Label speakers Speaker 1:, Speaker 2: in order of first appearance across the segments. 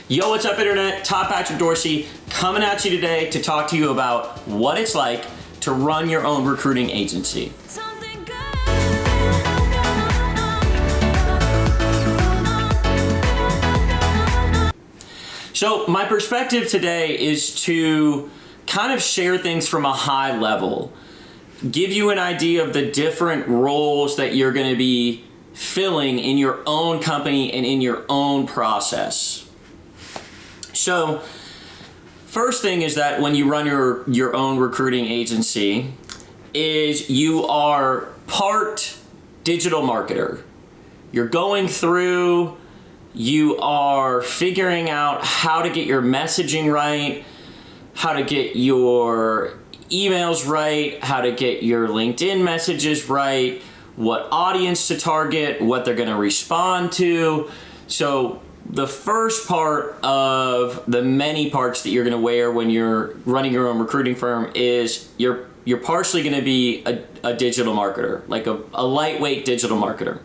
Speaker 1: Yo, what's up, Internet? Todd Patrick Dorsey coming at you today to talk to you about what it's like to run your own recruiting agency. So my perspective today is to kind of share things from a high level, give you an idea of the different roles that you're going to be filling in your own company and in your own process. So first thing is that when you run your own recruiting agency is you are part digital marketer. You're going through, you are figuring out how to get your messaging right, how to get your emails right, how to get your LinkedIn messages right, what audience to target, what they're going to respond to. So the first part of the many parts that you're going to wear when you're running your own recruiting firm is you're partially going to be a digital marketer, like a lightweight digital marketer.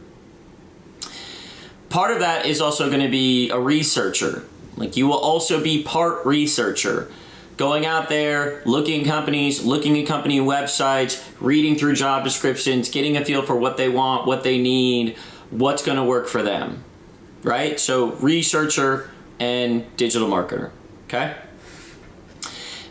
Speaker 1: Part of that is also going to be a researcher. Like you will also be part researcher, going out there, looking at companies, looking at company websites, reading through job descriptions, getting a feel for what they want, what they need, what's going to work for them, right? So researcher and digital marketer, okay?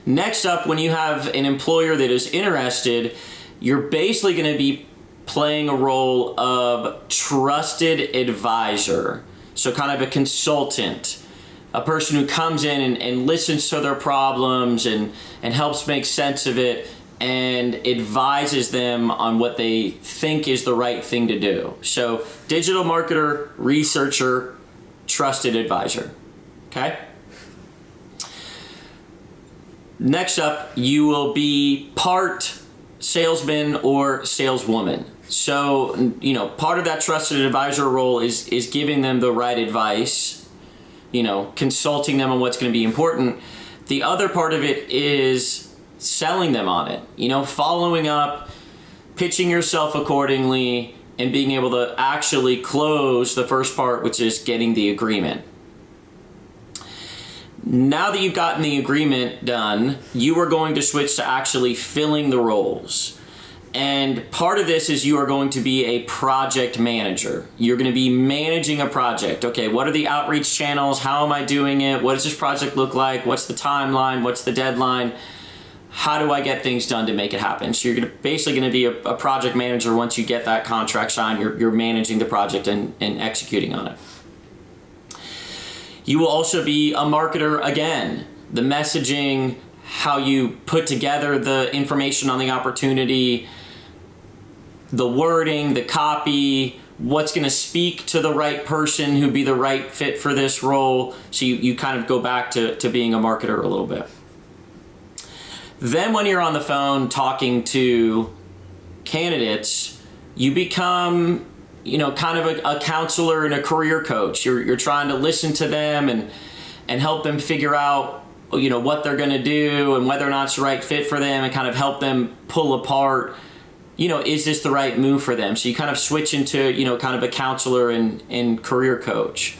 Speaker 1: Next up, when you have an employer that is interested, you're basically going to be playing a role of trusted advisor. So kind of a consultant, a person who comes in and listens to their problems and helps make sense of it and advises them on what they think is the right thing to do. So digital marketer, researcher, trusted advisor, okay? Next up, you will be part salesman or saleswoman. So, you know, part of that trusted advisor role is giving them the right advice, you know, consulting them on what's going to be important. The other part of it is selling them on it, you know, following up, pitching yourself accordingly, and being able to actually close the first part, which is getting the agreement. Now that you've gotten the agreement done, you are going to switch to actually filling the roles. And part of this is you are going to be a project manager. You're going to be managing a project. Okay, what are the outreach channels? How am I doing it? What does this project look like? What's the timeline? What's the deadline? How do I get things done to make it happen? So you're basically going to be a project manager once you get that contract signed. You're managing the project and executing on it. You will also be a marketer again. The messaging, how you put together the information on the opportunity, the wording, the copy, what's going to speak to the right person who'd be the right fit for this role. So you kind of go back to being a marketer a little bit. Then when you're on the phone talking to candidates, you become, you know, kind of a counselor and a career coach. You're trying to listen to them and help them figure out, you know, what they're going to do and whether or not it's the right fit for them, and kind of help them pull apart, you know, is this the right move for them? So you kind of switch into, you know, kind of a counselor and career coach.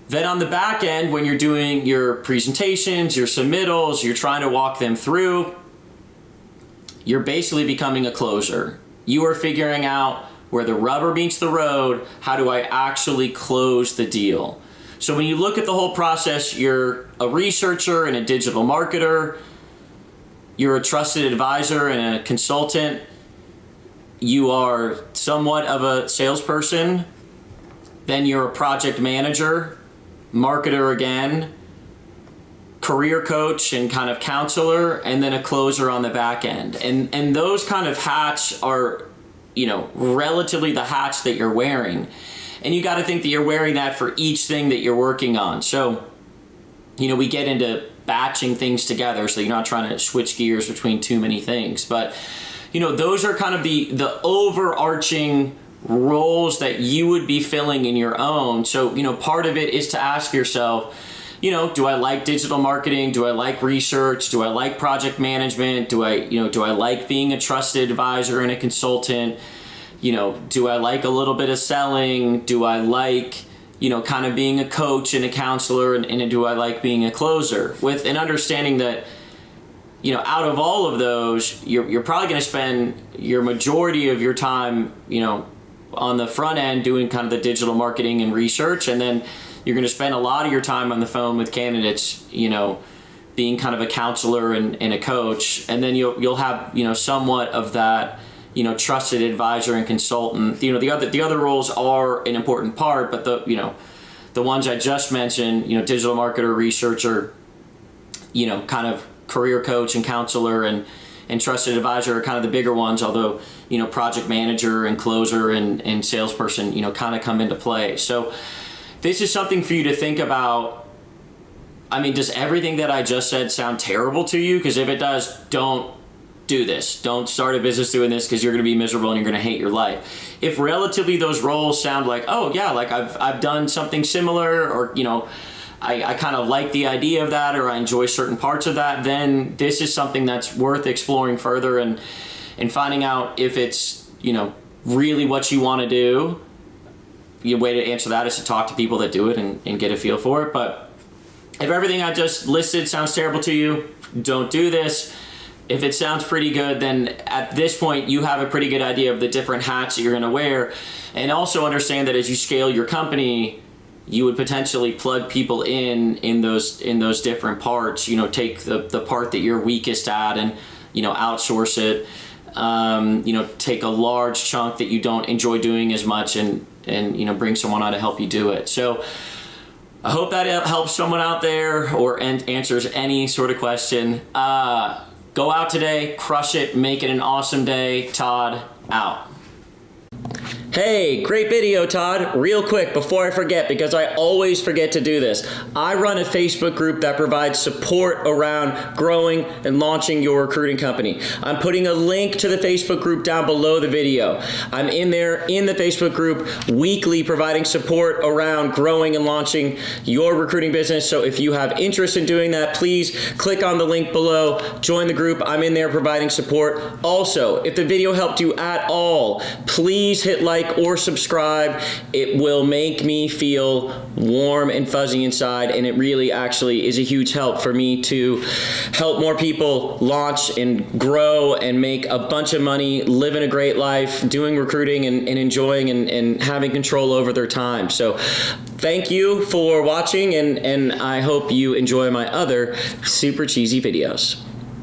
Speaker 1: Then on the back end, when you're doing your presentations, your submittals, you're trying to walk them through, you're basically becoming a closer. You are figuring out where the rubber meets the road. How do I actually close the deal? So when you look at the whole process, you're a researcher and a digital marketer, you're a trusted advisor and a consultant, you are somewhat of a salesperson, then you're a project manager, marketer again, career coach and kind of counselor, and then a closer on the back end. And those kind of hats are, you know, relatively the hats that you're wearing. And you got to think that you're wearing that for each thing that you're working on. So, you know, we get into batching things together so you're not trying to switch gears between too many things. But, you know, those are kind of the overarching roles that you would be filling in your own. So, you know, part of it is to ask yourself, you know, do I like digital marketing? Do I like research? Do I like project management? Do I like being a trusted advisor and a consultant? You know, do I like a little bit of selling? Do I like, kind of being a coach and a counselor, and do I like being a closer? With an understanding that, out of all of those, you're probably going to spend your majority of your time, on the front end doing kind of the digital marketing and research, and then you're going to spend a lot of your time on the phone with candidates, being kind of a counselor and a coach, and then you'll have somewhat of that trusted advisor and consultant. The other roles are an important part, but the ones I just mentioned, digital marketer, researcher, kind of career coach and counselor and trusted advisor are kind of the bigger ones, although project manager and closer and salesperson kind of come into play. So this is something for you to think about. I mean, does everything that I just said sound terrible to you? Because if it does, don't do this. Don't start a business doing this, because you're going to be miserable and you're going to hate your life. If relatively those roles sound like, oh yeah, like I've done something similar, or I kind of like the idea of that, or I enjoy certain parts of that, then this is something that's worth exploring further and finding out if it's really what you want to do. The way to answer that is to talk to people that do it and get a feel for it. But if everything I just listed sounds terrible to you, don't do this. If it sounds pretty good, then at this point you have a pretty good idea of the different hats that you're going to wear. And also understand that as you scale your company, you would potentially plug people in those different parts. Take the part that you're weakest at and outsource it. Take a large chunk that you don't enjoy doing as much and bring someone on to help you do it. So I hope that helps someone out there or answers any sort of question. Go out today, crush it, make it an awesome day. Todd, out. Hey, great video, Todd. Real quick, before I forget, because I always forget to do this, I run a Facebook group that provides support around growing and launching your recruiting company. I'm putting a link to the Facebook group down below the video. I'm in there in the Facebook group weekly providing support around growing and launching your recruiting business. So if you have interest in doing that, please click on the link below, join the group. I'm in there providing support. Also, if the video helped you at all, please hit like or subscribe. It will make me feel warm and fuzzy inside, and it really actually is a huge help for me to help more people launch and grow and make a bunch of money, living a great life, doing recruiting and enjoying and having control over their time. So thank you for watching, and I hope you enjoy my other super cheesy videos.